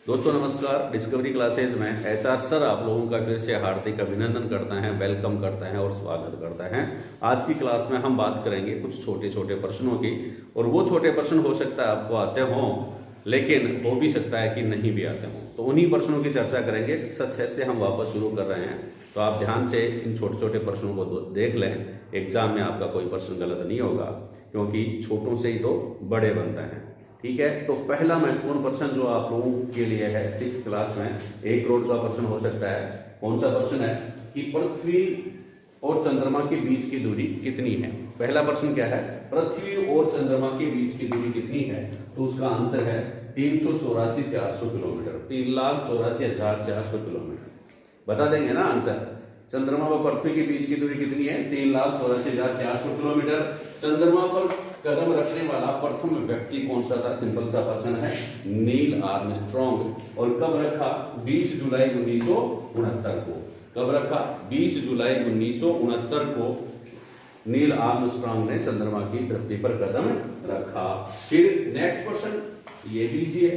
दोस्तों नमस्कार। Discovery classes में एचआर सर आप लोगों का फिर से हार्दिक अभिनंदन करते हैं, वेलकम करते हैं और स्वागत करते हैं। आज की क्लास में हम बात करेंगे कुछ छोटे छोटे प्रश्नों की, और वो छोटे प्रश्न हो सकता है आपको आते हों, लेकिन हो भी सकता है कि नहीं भी आते हों। तो उन्हीं प्रश्नों की चर्चा करेंगे। सक्सेस से हम वापस शुरू कर रहे हैं, तो आप ध्यान से इन छोटे छोटे प्रश्नों को देख लें। एग्जाम में आपका कोई प्रश्न गलत नहीं होगा, क्योंकि छोटों से ही तो बड़े बनते हैं। ठीक है, तो पहला महत्वपूर्ण प्रश्न जो आप लोगों के लिए है 6th क्लास में 1 करोड़ का प्रश्न हो सकता है। कौन सा प्रश्न है कि पृथ्वी और चंद्रमा के बीच की दूरी कितनी है। पहला प्रश्न क्या है, पृथ्वी और चंद्रमा के बीच की दूरी कितनी है। तो उसका आंसर है 384,400 किलोमीटर, 3,84,400 किलोमीटर। बता देंगे ना आंसर। चंद्रमा व पृथ्वी के बीच की दूरी कितनी है, 3,84,400 किलोमीटर। चंद्रमा पर कदम रखने वाला प्रथम व्यक्ति कौन सा था, सिंपल सा प्रश्न है, नील आर्मस्ट्रॉन्ग। और कब रखा, 20 जुलाई 1969 को। कब रखा, 20 जुलाई 1969 को नील आर्मस्ट्रॉन्ग ने चंद्रमा की धरती पर कदम रखा। फिर नेक्स्ट क्वेश्चन ये लीजिए,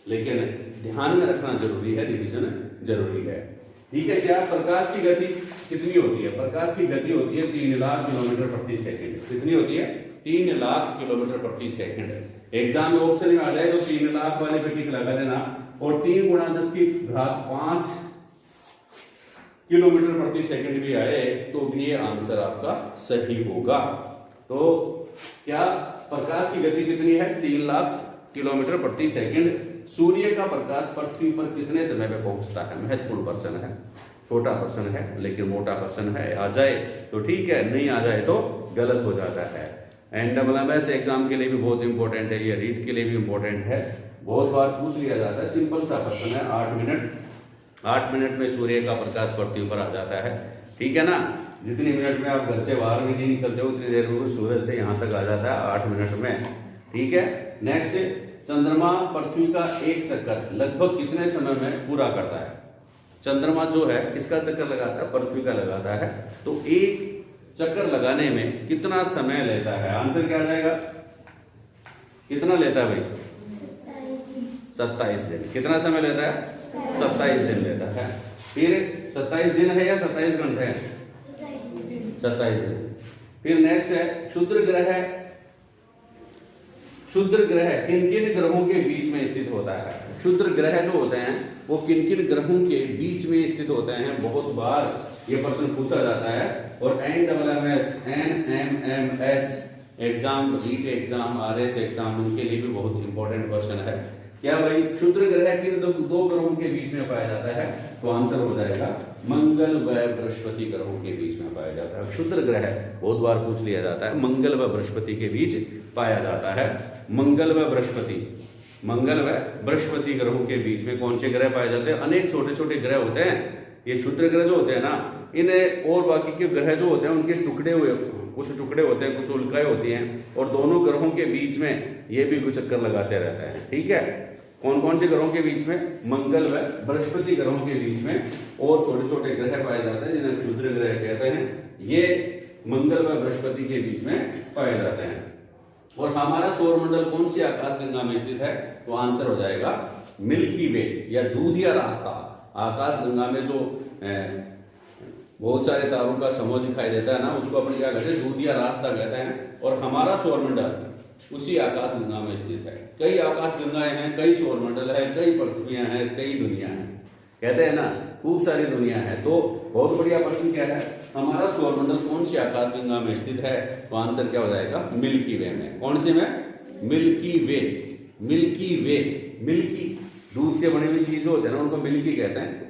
लेकिन ध्यान में रखना जरूरी है, रिवीजन जरूरी है। ठीक है, क्या प्रकाश की गति कितनी होती है। प्रकाश की गति होती है 3 लाख किलोमीटर प्रति सेकंड। कितनी होती है, 3 लाख किलोमीटर प्रति सेकंड। एग्जाम में ऑप्शन में आ जाए तो 3 लाख वाले पे टिक लगा देना, और 3 गुणा 10 की घात 5 किलोमीटर प्रति सेकंड भी आए तो भी ये आंसर आपका सही होगा। तो क्या प्रकाश की गति कितनी है, 3 लाख किलोमीटर प्रति सेकंड। सूर्य का प्रकाश पृथ्वी पर कितने समय में पहुंचता है। महत्वपूर्ण प्रश्न है, छोटा प्रश्न है लेकिन मोटा प्रश्न है। आ जाए तो ठीक है, नहीं आ जाए तो गलत हो जाता है। NMMS एग्जाम के लिए भी बहुत इंपॉर्टेंट है, ये रीट के लिए भी इंपॉर्टेंट है, बहुत बार पूछ लिया जाता है। सिंपल सा प्रश्न है, 8 मिनट में सूर्य का प्रकाश पृथ्वी पर आ जाता है। ठीक है ना, जितनी मिनट में आप घर से बाहर भी नहीं निकलते हो उतनी देर में सूरज से यहाँ तक आ जाता है, 8 मिनट में। ठीक है, नेक्स्ट, चंद्रमा पृथ्वी का एक चक्कर लगभग कितने समय में पूरा करता है। चंद्रमा जो है किसका चक्कर लगाता है, पृथ्वी का लगाता है। तो एक चक्कर लगाने में कितना समय लेता है। आंसर क्या आ जाएगा, कितना लेता है भाई, 27 दिन। कितना समय लेता है, 27 दिन लेता है। फिर 27 दिन है या 27 घंटे हैं, 27 दिन। फिर नेक्स्ट है क्षुद्र ग्रह। क्षुद्र ग्रह किन किन ग्रहों के बीच में स्थित होता है। क्षुद्र ग्रह जो होते हैं वो किन किन ग्रहों के बीच में स्थित होते हैं, बहुत बार ये प्रश्न पूछा जाता है। और NMMS NMMS exam, REET exam, RS exam, उनके लिए भी बहुत इंपॉर्टेंट क्वेश्चन है। क्या भाई, क्षुद्र ग्रह किन दो ग्रहों के बीच में पाया जाता है। तो आंसर हो जाएगा मंगल व बृहस्पति ग्रहों के बीच में पाया जाता है। क्षुद्र ग्रह बहुत बार पूछ लिया जाता है, मंगल व बृहस्पति के बीच पाया जाता है। मंगल व बृहस्पति, मंगल व बृहस्पति ग्रहों के बीच में कौन से ग्रह पाए जाते हैं। अनेक छोटे छोटे ग्रह होते हैं। ये क्षुद्र ग्रह जो होते हैं ना, इन्हें और बाकी के ग्रह जो होते हैं उनके टुकड़े हुए, कुछ टुकड़े होते हैं, कुछ उल्काएं होती हैं, और दोनों ग्रहों के बीच में ये भी कुछ चक्कर लगाते रहते हैं। ठीक है, कौन कौन से ग्रहों के बीच में, मंगल व बृहस्पति ग्रहों के बीच में और छोटे छोटे ग्रह पाए जाते हैं जिन्हें क्षुद्र ग्रह कहते हैं। ये मंगल व बृहस्पति के बीच में पाए जाते हैं। और हमारा सौरमंडल कौन सी आकाशगंगा में स्थित है। तो आंसर हो जाएगा मिल्की वे या दूधिया रास्ता। आकाशगंगा में जो बहुत सारे तारों का समूह दिखाई देता है ना, उसको अपन क्या कहते हैं, दूधिया रास्ता कहते हैं। और हमारा सौरमंडल उसी आकाशगंगा में स्थित है। कई आकाशगंगाएं हैं, कई सौरमंडल है, कई पृथ्वियां हैं, कई दुनिया है, कहते हैं ना, खूब सारी दुनिया है। तो बहुत बढ़िया प्रश्न क्या है, हमारा सौरमंडल कौन सी आकाशगंगा में स्थित है। तो आंसर क्या हो जाएगा, मिल्की वे में। कौन सी में, मिल्की वे। मिल्की वे, मिल्की, दूध से बनी हुई चीज होती है ना, उनको मिल्की कहते हैं।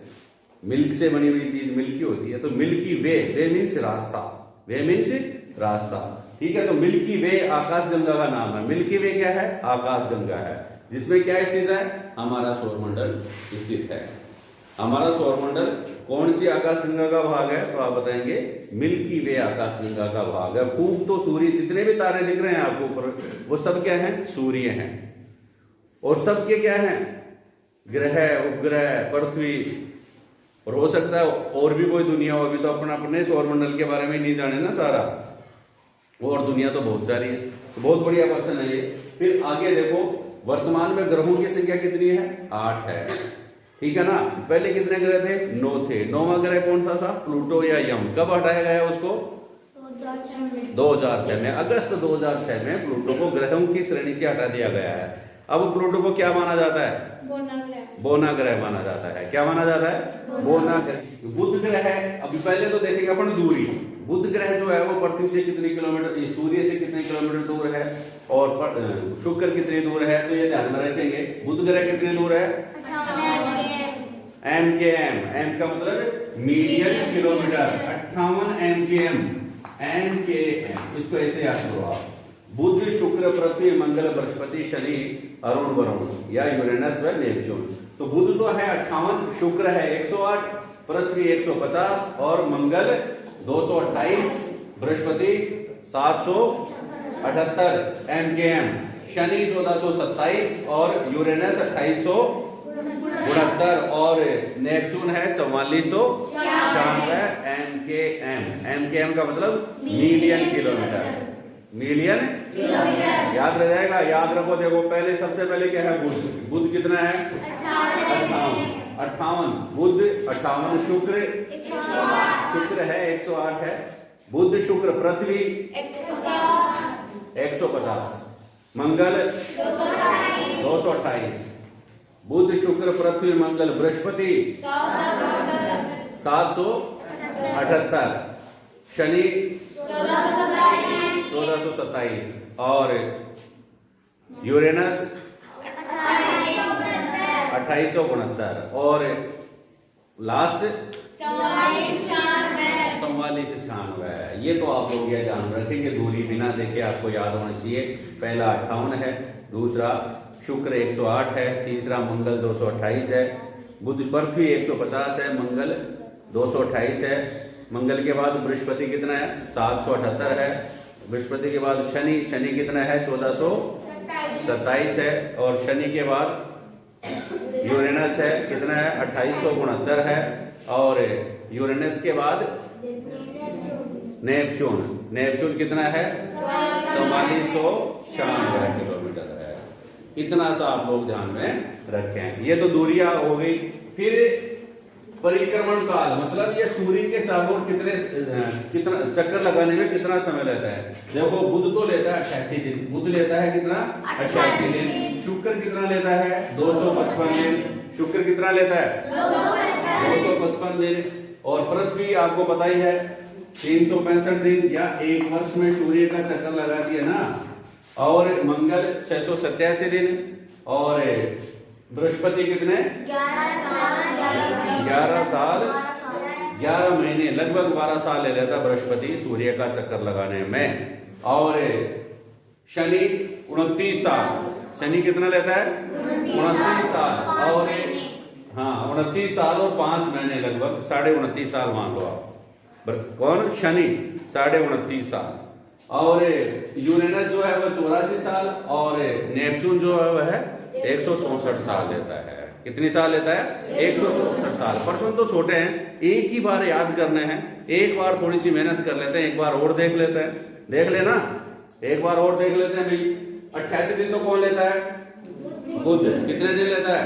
मिल्क से बनी हुई चीज मिल्की होती है। तो मिल्की वे, वे मीन्स रास्ता, वे मीन्स रास्ता। ठीक है, तो मिल्की वे आकाशगंगा का नाम है। मिल्की वे क्या है, आकाशगंगा है, जिसमें क्या स्थित है, हमारा सौरमंडल स्थित है। हमारा सौरमंडल कौन सी आकाशगंगा का भाग है। तो आप बताएंगे मिल्की वे आकाशगंगा का भाग है। खूब तो सूर्य, जितने भी तारे दिख रहे हैं आपको ऊपर, वो सब क्या है, सूर्य हैं। और सबके क्या है, ग्रह, उपग्रह, पृथ्वी, और हो सकता है और भी कोई दुनिया हो। अभी तो अपने सौरमंडल के बारे में नहीं जाने ना सारा, और दुनिया तो बहुत सारी है। तो बहुत बढ़िया क्वेश्चन है ये। फिर आगे देखो, वर्तमान में ग्रहों की संख्या कितनी है? 8 है, ठीक है ना। पहले कितने ग्रह थे? 9 थे। 9वां ग्रह कौन सा था? प्लूटो या यम। कब हटाया गया उसको? 2006 में, अगस्त 2006 में प्लूटो को ग्रहों की श्रेणी से हटा दिया गया है। अब प्लूटो को क्या माना जाता है? बोना ग्रह माना जाता है। क्या माना जाता है? बोना ग्रह। बुध ग्रह है, अभी पहले तो देखेंगे अपन दूरी। बुध ग्रह जो है वो पृथ्वी से कितने किलोमीटर, सूर्य से कितने किलोमीटर दूर है, और शुक्र कितनी दूर है, तो ये ध्यान में रखेंगे। बुध ग्रह कितनी दूर है? एम के एम। एम का मतलब मिलियन किलोमीटर, 58 एम के एम। एम के एम, इसको ऐसे याद करो आप। बुध, शुक्र, पृथ्वी, मंगल, बृहस्पति, शनि, अरुण, वरुण या यूरेनस व नेपच्यून। तो बुध तो है 58, शुक्र है 108, पृथ्वी 150 और मंगल 228, बृहस्पति 778 एम के एम, शनि 1427 और यूरेनस 2869 और नेपच्यून है 4496 एम के एम। एम के एम का मतलब मिलियन किलोमीटर। मिलियन किलोमीटर याद रह जाएगा, याद रखो। देखो पहले सबसे पहले क्या है? बुध। बुध कितना है? 58। बुध 58, शुक्र है 108 है। बुध, शुक्र, पृथ्वी 150, मंगल 228। बुध, शुक्र, पृथ्वी, मंगल, बृहस्पति 778, शनि 1427 और यूरेनस 2869 और लास्ट 4496। ये तो आप लोग ये ध्यान रखेंगे, दूरी बिना देखे आपको याद होना चाहिए। पहला 58 है, दूसरा शुक्र 108 है, तीसरा मंगल 228 है, बुध, पृथ्वी 150 है, मंगल 228 है। मंगल के बाद बृहस्पति कितना है? 778 है। बृहस्पति के बाद शनि, शनि कितना है? 1427 है। और शनि के बाद यूरेनस है, कितना है? 2869 है। और यूरेनस के बाद नेपच्यून। नेपच्यून कितना है? 4496 किलोमीटर है। इतना सा आप लोग ध्यान में रखें। ये तो दूरियां हो गई। फिर परिक्रमण काल, मतलब ये सूर्य के चारों ओर कितना चक्कर लगाने में कितना समय लेता है? देखो बुध तो लेता है 88 दिन। बुध लेता है कितना? 88 दिन। शुक्र कितना लेता है? 255 दिन। शुक्र कितना लेता है? 255 दिन। और पृथ्वी आपको पता ही है 365 दिन, या एक वर्ष में सूर्य का चक्कर लगाती है ना। और मंगल 687 दिन और बृहस्पति कितने? 11 साल 11 महीने, लगभग 12 साल ले लेता बृहस्पति सूर्य का चक्कर लगाने में। और शनि 29 साल। शनि कितना लेता है? 29 साल। और हाँ 29 साल और 5 महीने, लगभग 29.5 साल मान लो आप। कौन? शनि 29.5 साल। और यूरेनस जो है वह 84 साल और नेपच्यून जो है वह 164 साल लेता है। कितनी साल लेता है? 164 साल। प्रश्न तो छोटे हैं, एक ही बार याद करने हैं। एक बार थोड़ी सी मेहनत कर लेते हैं, एक बार और देख लेते हैं। देख लेना, एक बार और देख लेते हैं भाई। 88 दिन तो कौन लेता है? बुध। कितने दिन लेता है?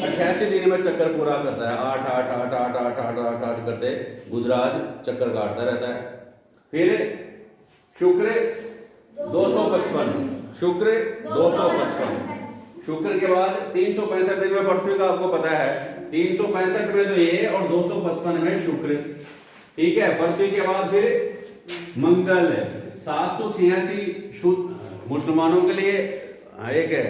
88 दिन में चक्कर पूरा करता है। 8 8 8 8 8 8 8 8 करते बुधराज चक्कर काटता रहता है। फिर शुक्र 255, शुक्र 255। शुक्र के बाद 365 दिन में पृथ्वी का आपको पता है। 365 में तो ये और 255 में शुक्र, ठीक है। पृथ्वी के बाद फिर मंगल 786 मुसलमानों के लिए एक है,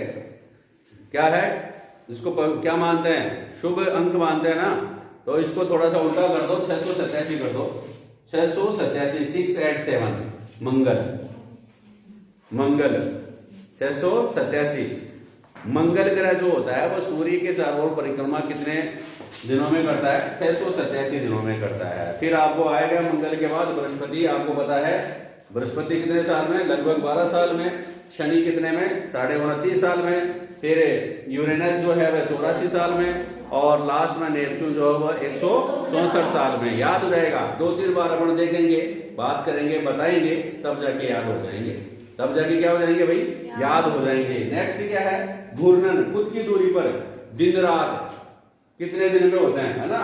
क्या है, इसको क्या मानते हैं? शुभ अंक मानते हैं ना। तो इसको थोड़ा सा उल्टा कर दो, 687 कर दो। 687, 687 मंगल। मंगल 687। मंगल ग्रह जो होता है वह सूर्य के चारों ओर परिक्रमा कितने दिनों में करता है? 687 दिनों में करता है। फिर आपको आएगा मंगल के बाद बृहस्पति। आपको पता है बृहस्पति कितने साल में? लगभग 12 साल में। शनि कितने में? 29.5 साल में। फिर यूरेनस जो है वह 84 साल में। और लास्ट में नेपच्यून जो है वह 164 साल में। याद हो जाएगा। 2-3 बार अपन देखेंगे, बात करेंगे, बताएंगे, तब जाके याद हो जाएंगे। तब जाके क्या हो जाएंगे भाई? याद हो जाएंगे। नेक्स्ट क्या है, घूर्णन, खुद की दूरी पर दिन रात कितने दिन में होते हैं, है ना,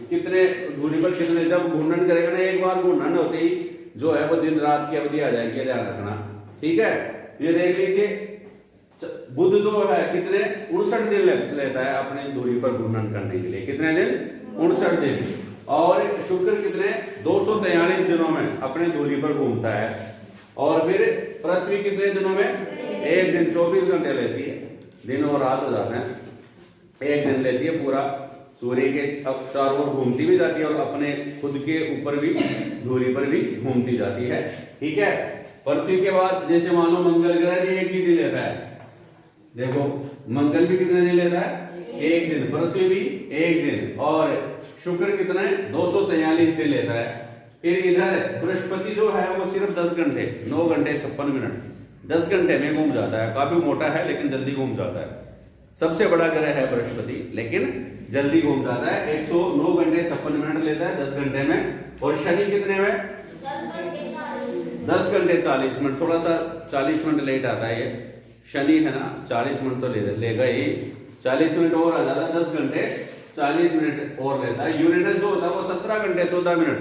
कितने दूरी पर कितने, जब घूर्णन करेगा ना, एक बार घूर्णन होते ही जो है वो दिन रात की अवधि आ जाएगी, ध्यान रखना, ठीक है। ये देख लीजिए, बुध जो है कितने 59 दिन लेता है अपनी दूरी पर घूर्णन करने के लिए, कितने दिन, 59 दिन। और शुक्र कितने 243 दिनों में अपनी दूरी पर घूमता है। और फिर पृथ्वी कितने दिनों में, एक दिन 24 घंटे लेती है, दिन और रात हो जाते हैं, एक दिन लेती है पूरा, सूर्य के अब चारों ओर घूमती भी जाती है और अपने खुद के ऊपर भी दूरी पर भी घूमती जाती है, ठीक है। पृथ्वी के बाद जैसे मान लो मंगल ग्रह भी एक ही दिन लेता है, देखो मंगल भी कितने दिन लेता है, एक दिन, पृथ्वी भी एक दिन, और शुक्र कितना है 243 दिन लेता है। फिर इधर बृहस्पति जो है वो सिर्फ 10 घंटे 9 घंटे 56 मिनट 10 घंटे में घूम जाता है, काफी मोटा है लेकिन जल्दी घूम जाता है। सबसे बड़ा ग्रह है बृहस्पति, लेकिन जल्दी घूम जाता है, 109 घंटे 56 मिनट लेता है 10 घंटे में। और शनि कितने में, 10 घंटे 40 मिनट, थोड़ा सा 40 मिनट लेट आता है ये शनि, है ना, 40 मिनट तो लेगा ही, 40 मिनट और आ जाता है, 10 घंटे 40 मिनट और लेता है। यूरेनस जो होता है वो 17 घंटे 14 मिनट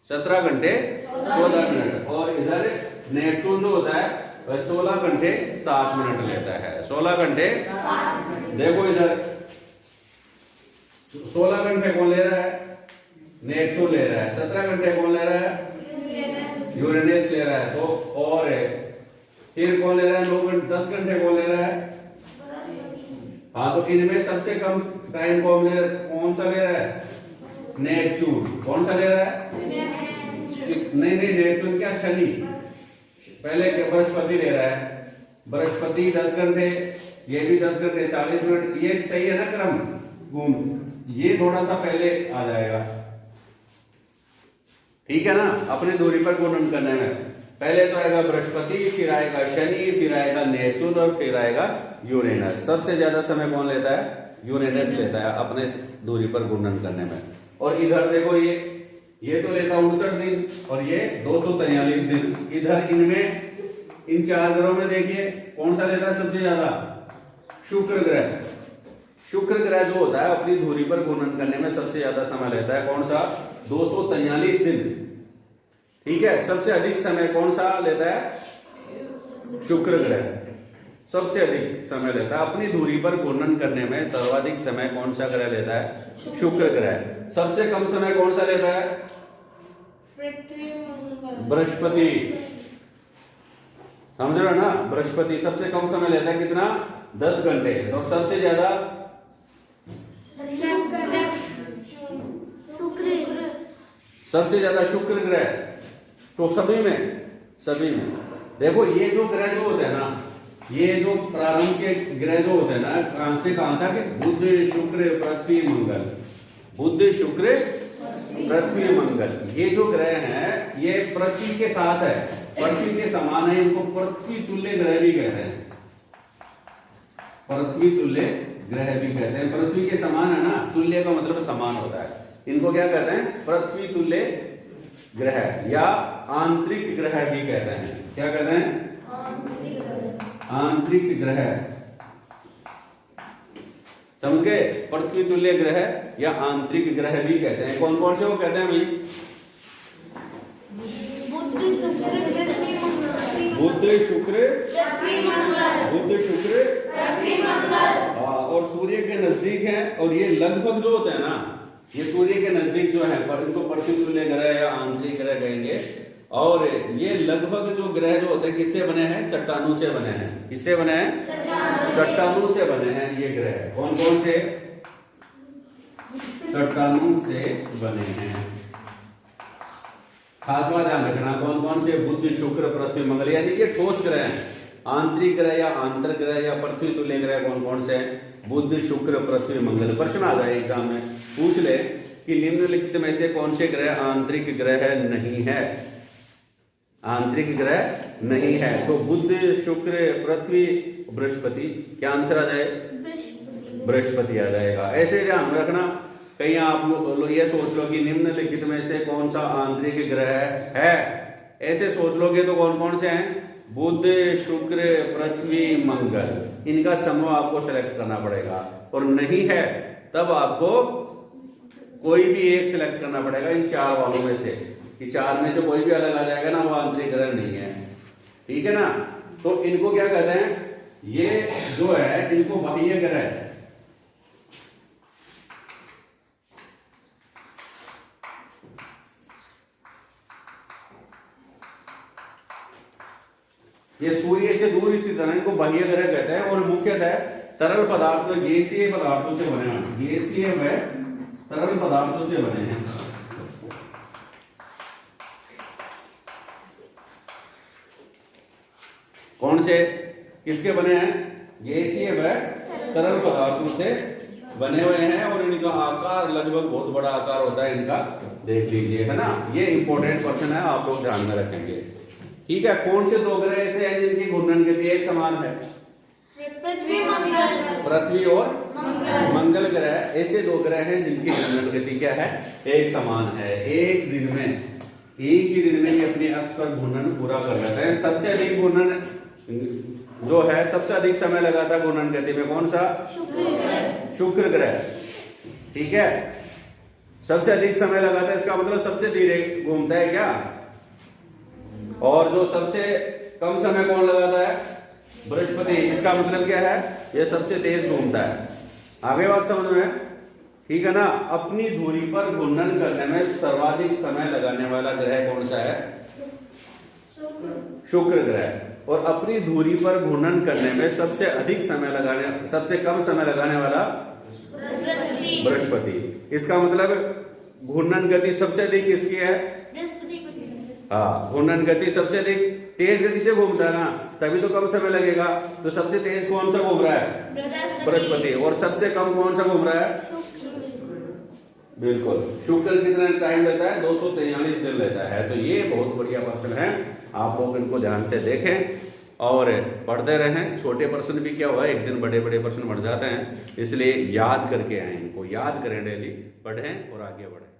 17 घंटे 14 मिनट। और इधर नेपच्यून जो होता है वह 16 घंटे 7 मिनट लेता है, 16 घंटे। देखो इधर 16 घंटे कौन ले रहा है, नेपच्यून ले रहा है, 17 घंटे कौन ले रहा है, यूरेनस ले रहा है, तो और फिर कौन ले रहा है 9 घंटे 10 घंटे कौन ले रहा है, हाँ, तो इनमें सबसे कम टाइम कौन सा ले रहा है, नेपच्यून। कौन सा ले रहा है, नहीं नेपच्यून क्या, शनि, पहले बृहस्पति ले रहा है, बृहस्पति 10 घंटे, ये भी 10 घंटे 40 मिनट, ये सही है ना क्रम घूम, ये थोड़ा सा पहले आ जाएगा, ठीक है ना, अपनी दूरी पर घूर्णन करने में। पहले तो आएगा बृहस्पति, फिर आएगा शनि, फिर आएगा नेपच्यून और फिर आएगा यूरेनस। सबसे ज्यादा समय कौन लेता है, यूरेनस लेता है अपने दूरी पर घूर्णन करने में। और इधर देखो ये तो लेता 59 दिन और ये 243 दिन। इधर इनमें इन 4 ग्रहों में देखिए कौन सा लेता है सबसे ज्यादा, शुक्र ग्रह। शुक्र ग्रह जो होता है अपनी धुरी पर घूर्णन करने में सबसे ज्यादा समय लेता है, कौन सा, 243 दिन, ठीक है। सबसे अधिक समय कौन सा लेता है, शुक्र ग्रह सबसे अधिक समय लेता है अपनी धुरी पर घूर्णन करने में। सर्वाधिक समय कौन सा ग्रह लेता है, शुक्र ग्रह। सबसे कम समय कौन सा लेता है, बृहस्पति, समझ रहे हो ना, बृहस्पति सबसे कम समय लेता है, कितना, 10 घंटे। और सबसे ज्यादा सबसे ज्यादा शुक्र ग्रह, तो सभी में देखो ये जो ग्रह जो होते हैं ना, ये जो प्रारंभ के ग्रह जो होते हैं ना, कहां से कहां तक, बुध शुक्र पृथ्वी मंगल, बुध शुक्र पृथ्वी मंगल, ये जो ग्रह हैं ये पृथ्वी के साथ है, पृथ्वी के समान है, इनको पृथ्वी तुल्य ग्रह भी कहते हैं, पृथ्वी तुल्य ग्रह भी कहते हैं। पृथ्वी के समान है ना, तुल्य का मतलब समान होता है, इनको क्या कहते हैं, पृथ्वी तुल्य ग्रह या आंतरिक ग्रह भी कहते हैं। क्या कहते हैं, आंतरिक ग्रह, समझ गए, पृथ्वी तुल्य ग्रह या आंतरिक ग्रह भी कहते हैं। कौन कौन से वो कहते हैं भाई, बुध शुक्र पृथ्वी मंगल, और सूर्य के नजदीक है, और ये लगभग जो होते हैं ना, ये सूर्य के नजदीक जो है पर इनको पृथ्वी तुल्य ग्रह या आंतरिक ग्रह कहेंगे। और ये लगभग जो ग्रह जो होते हैं किससे बने हैं, चट्टानों से बने हैं, किससे बने हैं, चट्टानों से बने हैं ये ग्रह। कौन कौन से, चट्टानों से बने हैं, खास बात ध्यान रखना, कौन कौन से, बुध शुक्र पृथ्वी मंगल, यानी कि ठोस ग्रह हैं। आंतरिक ग्रह या आंतर ग्रह या पृथ्वी तुल्य ग्रह कौन कौन से हैं, बुध शुक्र पृथ्वी मंगल। प्रश्न आ जाए एग्जाम में, पूछ ले कि निम्नलिखित में से कौन से ग्रह आंतरिक ग्रह नहीं है, आंतरिक ग्रह नहीं है, तो बुध शुक्र पृथ्वी बृहस्पति, क्या आंसर आ जाए, बृहस्पति आ जाएगा। ऐसे ध्यान रखना, कहीं आप लोग ये सोच लो कि निम्नलिखित में से कौन सा आंतरिक ग्रह है, ऐसे सोच लोगे तो कौन कौन से हैं, बुध, शुक्र, पृथ्वी, मंगल, इनका समूह आपको सेलेक्ट करना पड़ेगा। और नहीं है तब आपको कोई भी एक सिलेक्ट करना पड़ेगा इन चार वालों में से, कि चार में से कोई भी अलग आ जाएगा ना, वो आंतरिक ग्रह नहीं है। ठीक है ना। तो इनको क्या कहते हैं, ये जो है इनको बाह्य ग्रह, ये सूर्य से दूर स्थित है, इनको बाह्य ग्रह कहते हैं। और मुख्यतः तरल पदार्थ, गैसीय पदार्थों से बने हैं, गैसीय व तरल पदार्थों से बने हैं। कौन से, किसके बने हैं, गैसीय व तरल पदार्थों से बने हुए हैं। और इनका आकार लगभग बहुत बड़ा आकार होता है इनका, देख लीजिए, है ना। ये इंपॉर्टेंट क्वेश्चन है, आप लोग ध्यान में रखेंगे। ठीक है। कौन से दो ग्रह ऐसे हैं जिनकी घूर्णन गति एक समान है? पृथ्वी, मंगल। पृथ्वी और मंगल ग्रह ऐसे दो ग्रह हैं जिनकी घूर्णन गति क्या है, एक समान है। एक ही दिन में ये अपने अक्ष पर घूर्णन पूरा कर लेते हैं। सबसे अधिक घूर्णन जो है, सबसे अधिक समय लगाता है घूर्णन गति में, कौन सा? शुक्र ग्रह। ठीक है। सबसे अधिक समय लगाता है, इसका मतलब सबसे धीरे घूमता है क्या? और जो सबसे कम समय कौन लगाता है? बृहस्पति। इसका मतलब क्या है, ये सबसे तेज घूमता है। आगे बात समझ में? ठीक है ना। अपनी धुरी पर घूर्णन करने में सर्वाधिक समय लगाने वाला ग्रह कौन सा है? शुक्र ग्रह। और अपनी धुरी पर घूर्णन करने में सबसे अधिक समय लगाने, सबसे कम समय लगाने वाला बृहस्पति। इसका मतलब घूर्णन गति सबसे अधिक किसकी है? हाँ, घूर्णन गति सबसे अधिक तेज गति से घूमता है ना, तभी तो कम समय लगेगा। तो सबसे तेज कौन सा घूम रहा है? बृहस्पति। और सबसे कम कौन सा घूम रहा है? बिल्कुल। शुक्र कितना टाइम लेता है? 243 दिन लेता है। तो ये बहुत बढ़िया प्रश्न है, आप लोग इनको ध्यान से देखें और पढ़ते रहें। छोटे प्रश्न भी क्या हुआ, एक दिन बड़े बड़े प्रश्न बढ़ जाते हैं, इसलिए याद करके आए, इनको याद करें, डेली पढ़ें और आगे बढ़ें।